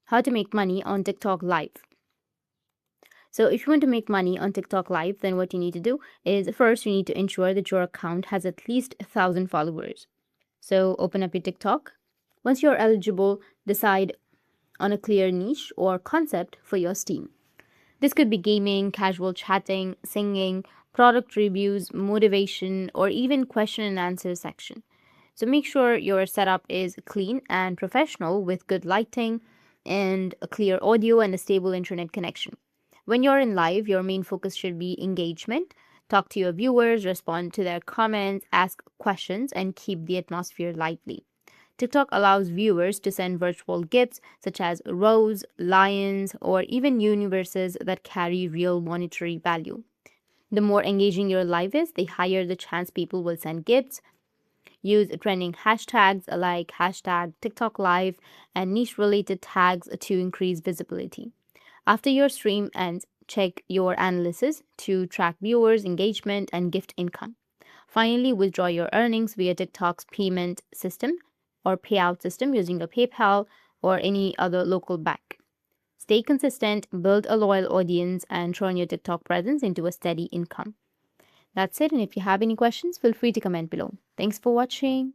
How to make money on TikTok Live. So if you want to make money on TikTok Live, then what you need to do is first you need to ensure that your account has at least 1,000 followers. So open up your TikTok. Once you're eligible, decide on a clear niche or concept for your stream. This could be gaming, casual chatting, singing, product reviews, motivation, or even question and answer section. So make sure your setup is clean and professional with good lighting and a clear audio and a stable internet connection. When you're in live, your main focus should be engagement. Talk to your viewers, respond to their comments, ask questions, and keep the atmosphere lively. TikTok allows viewers to send virtual gifts such as rose, lions, or even universes that carry real monetary value. The more engaging your live is, the higher the chance people will send gifts. Use trending hashtags like hashtag TikTok Live and niche related tags to increase visibility. After your stream ends, check your analysis to track viewers, engagement, and gift income. Finally, withdraw your earnings via TikTok's payment system or payout system using a PayPal or any other local bank. Stay consistent, build a loyal audience, and turn your TikTok presence into a steady income. That's it, and if you have any questions, feel free to comment below. Thanks for watching.